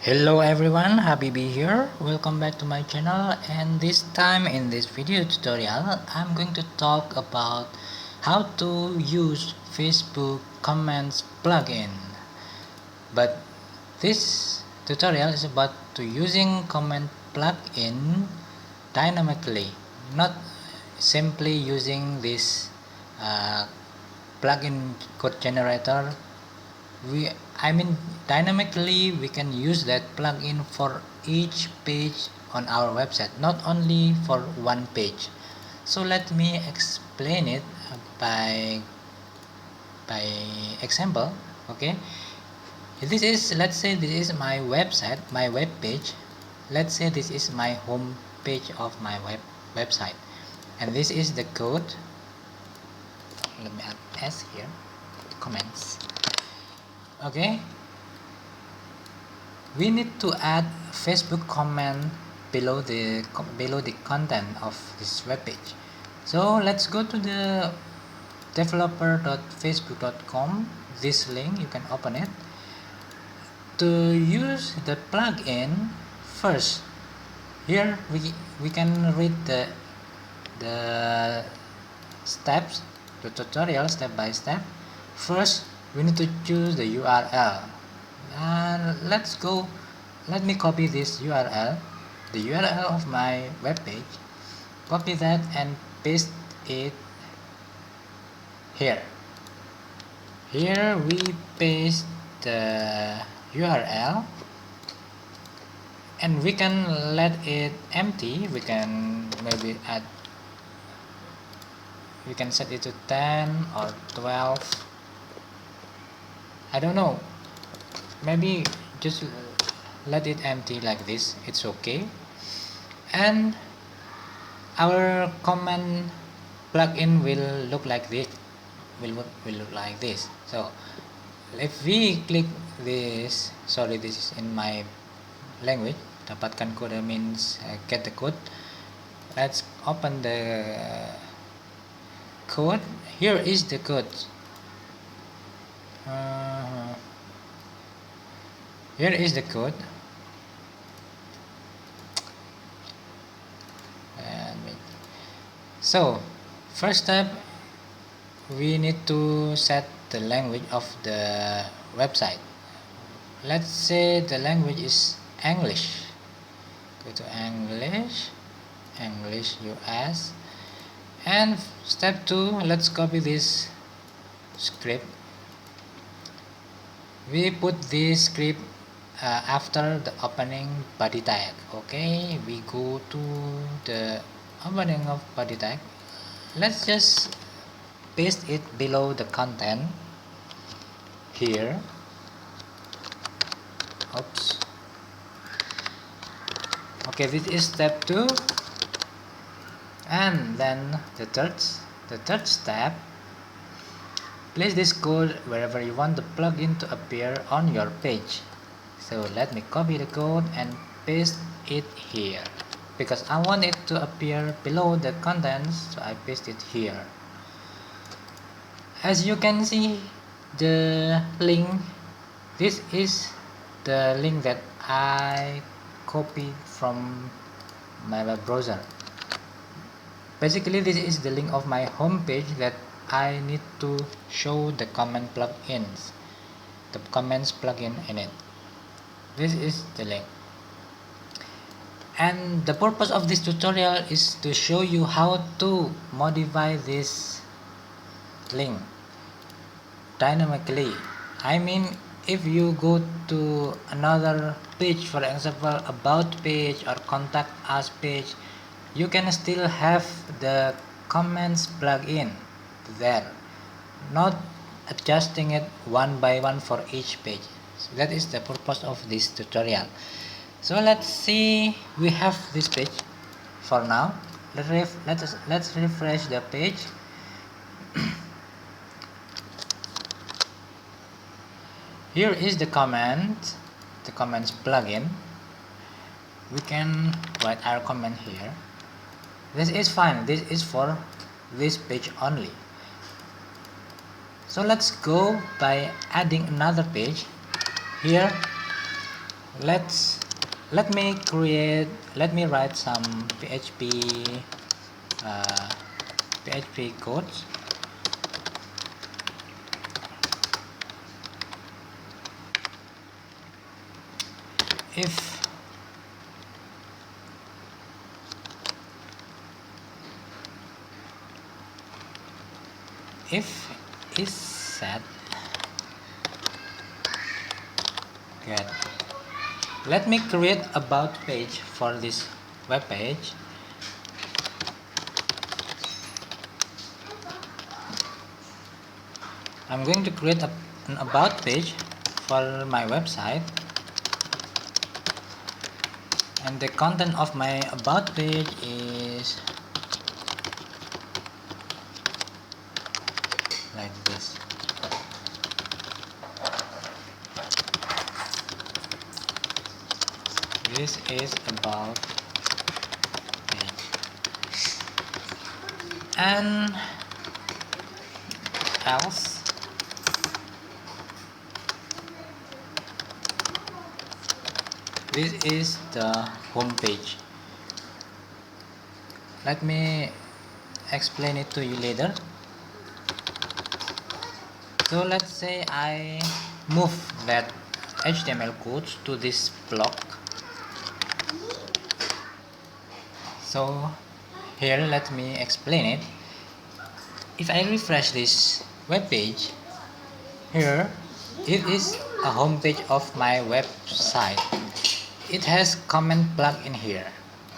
Hello everyone, Habibi here. Welcome back to my channel, and this time in this video tutorial I'm going to talk about how to use Facebook comments plugin. But this tutorial is about to using comment plugin dynamically, not simply using this plugin code generator. Dynamically we can use that plugin for each page on our website, not only for one page. So let me explain it by example. Okay, let's say this is my website, my web page. Let's say this is my home page of my website, and this is the code. Let me add S here, comments. Okay, we need to add Facebook comment below the content of this web page. So let's go to the developer.facebook.com. This link, you can open it. To use the plugin, first here we can read the steps, the tutorial step by step. First, we need to choose the URL, and let me copy this URL, the URL of my web page. Copy that and paste it here. Here we paste the URL, and we can let it empty. We can maybe add, we can set it to 10 or 12. I don't know, maybe just let it empty like this, it's okay. And our comment plugin will look like this, will look like this. So if we click this, sorry, this is in my language, dapatkan kode means get the code. Let's open the code. Here is the code. Here is the code. So first step, we need to set the language of the website. Let's say the language is English. Go to English US. And step 2, let's copy this script. We put this script after the opening body tag. Okay, we go to the opening of body tag. Let's just paste it below the content here. Oops. Okay, this is step 2. And then the third step, place this code wherever you want the plugin to appear on your page. So let me copy the code and paste it here, because I want it to appear below the contents, so I paste it here. As you can see, the link, this is the link that I copied from my web browser. Basically, this is the link of my home page that I need to show the comment plugins, the comments plugin in it. This is the link. And the purpose of this tutorial is to show you how to modify this link dynamically. I mean, if you go to another page, for example about page or contact us page, you can still have the comments plugin there, not adjusting it one by one for each page. So that is the purpose of this tutorial. So let's see, we have this page for now. Let's refresh the page. Here is the comments plugin. We can write our comment here. This is fine, this is for this page only. So let's go by adding another page. Here let me write some uh, PHP codes. If is set get, let me create about page for this web page. I'm going to create an about page for my website, and the content of my about page is like this. This is about page, and else this is the home page. Let me explain it to you later. So let's say I move that HTML codes to this block. So here, let me explain it. If I refresh this web page, here it is a home page of my website. It has comment plug in here.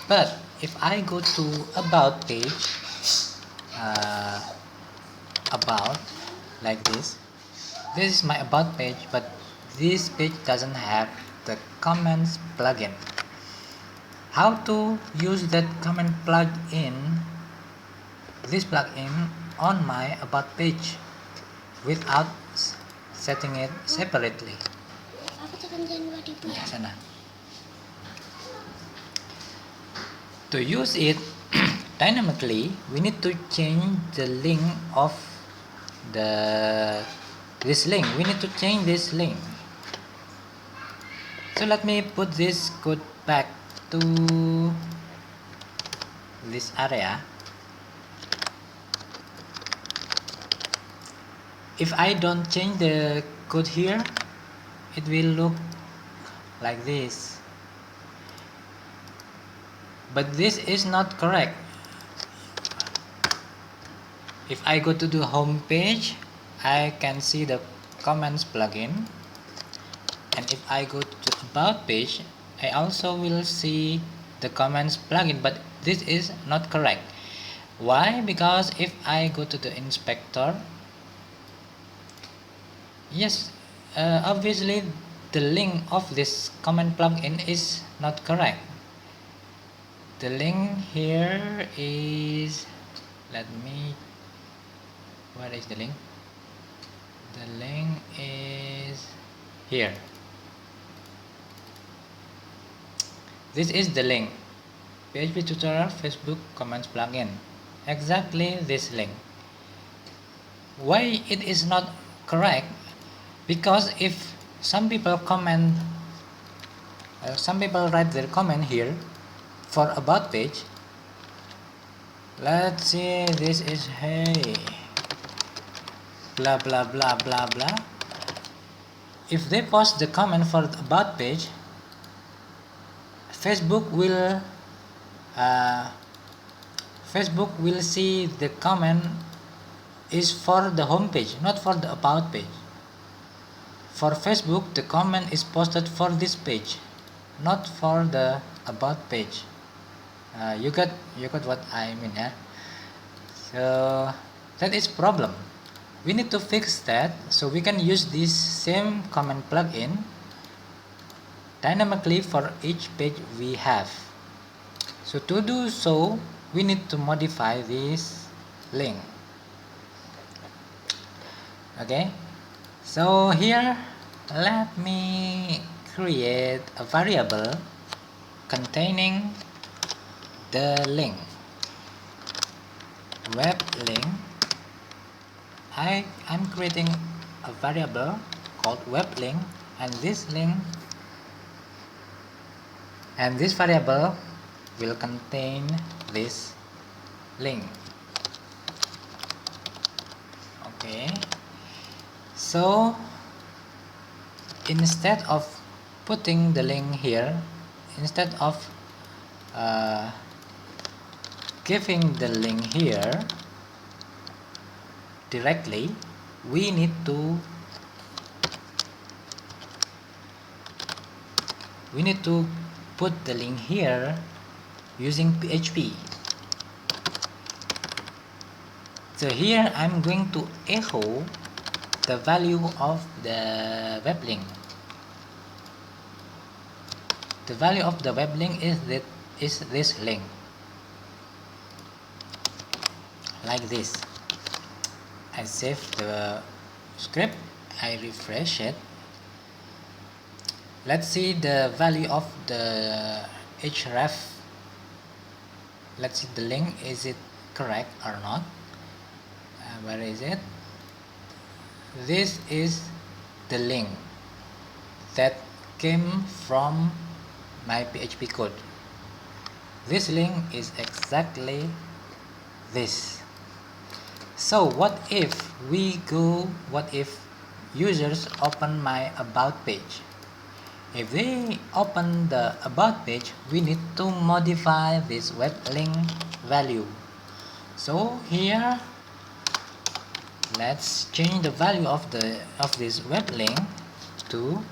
But if I go to about page, about like this is my about page, but this page doesn't have the comments plugin. How to use that comment plugin, this plugin on my about page without setting it separately? Ya, sana. To use it dynamically, we need to change the link of this link. We need to change this link. So let me put this code back to this area. If I don't change the code here, it will look like this. But this is not correct. If I go to the home page, I can see the comments plugin, and if I go to about page, I also will see the comments plugin, but this is not correct. Why? Because if I go to the inspector, yes, obviously the link of this comment plugin is not correct. The link here is, where is the link? The link is here. This is the link, PHP tutorial Facebook comments plugin. Exactly this link. Why it is not correct? Because if some people comment, some people write their comment here for about page. Let's see, this is hey blah blah blah blah blah. If they post the comment for the about page, Facebook will see the comment is for the home page, not for the about page. For Facebook, the comment is posted for this page, not for the about page. You got what I mean, yeah? So that is problem. We need to fix that so we can use this same comment plugin dynamically for each page we have. So to do so, we need to modify this link. Okay, so here let me create a variable containing the link, web link. I'm creating a variable called web link, and this link and this variable will contain this link. Okay, so instead of putting the link here, instead of giving the link here directly, we need to put the link here using PHP. So here I'm going to echo the value of the web link. The value of the web link is this link, like this. I save the script, I refresh it. Let's see the value of the href. Let's see the link, is it correct or not. Where is it? This is the link that came from my PHP code. This link is exactly this. So what if users open my about page? If they open the about page, we need to modify this web link value. So here, let's change the value of this web link to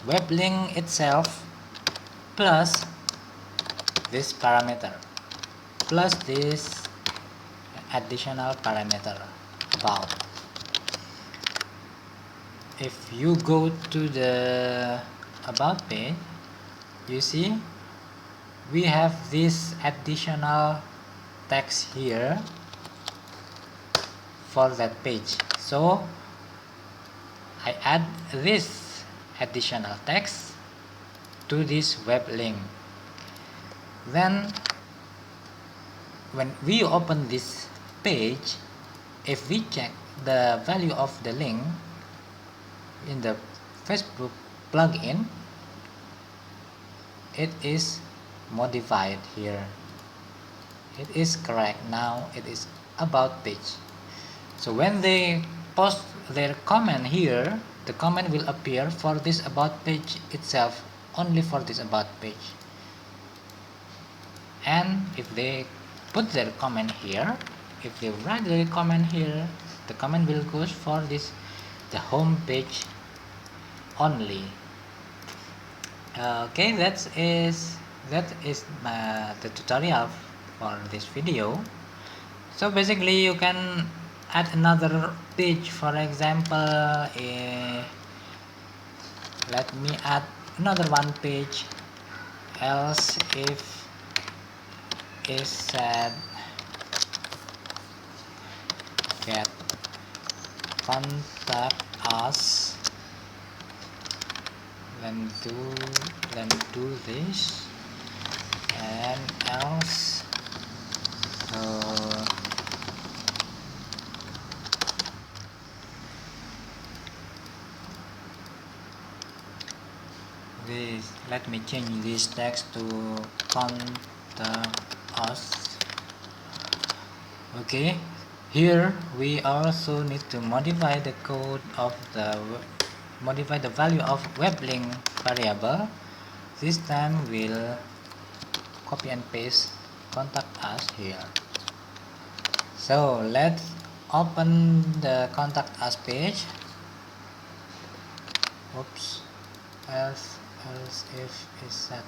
web link itself plus this parameter plus this additional parameter about. If you go to the about page, you see we have this additional text here for that page. So I add this additional text to this web link. Then when we open this page, if we check the value of the link in the Facebook plugin, it is modified here. It is correct. Now it is about page. So when they post their comment here, the comment will appear for this about page itself, only for this about page. And if they put their comment here, if they write their comment here, the comment will go for the home page only. Okay, that is the tutorial for this video. So basically you can add another page. For example, let me add another one page, else if is said get contact us, then do this, and else this. Let me change this text to contact us. Okay, here we also need to modify the code of modify the value of web link variable. This time we'll copy and paste contact us here. So let's open the contact us page. Oops, else if is set.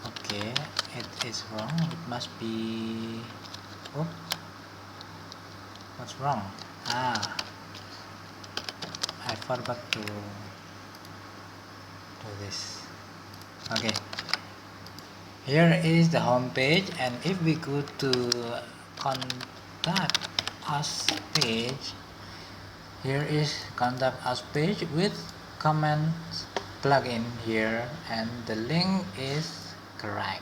Okay, it is wrong. It must be. Oh, what's wrong? I forgot to do this. Okay, here is the home page, and if we go to contact us page, here is contact us page with comments plugin here, and the link is correct.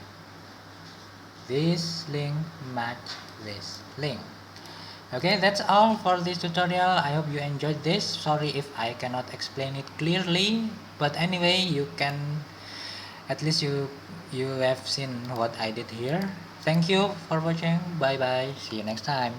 This link match this link. Okay, that's all for this tutorial. I hope you enjoyed this. Sorry if I cannot explain it clearly, but anyway, you can at least you have seen what I did here. Thank you for watching. Bye bye. See you next time.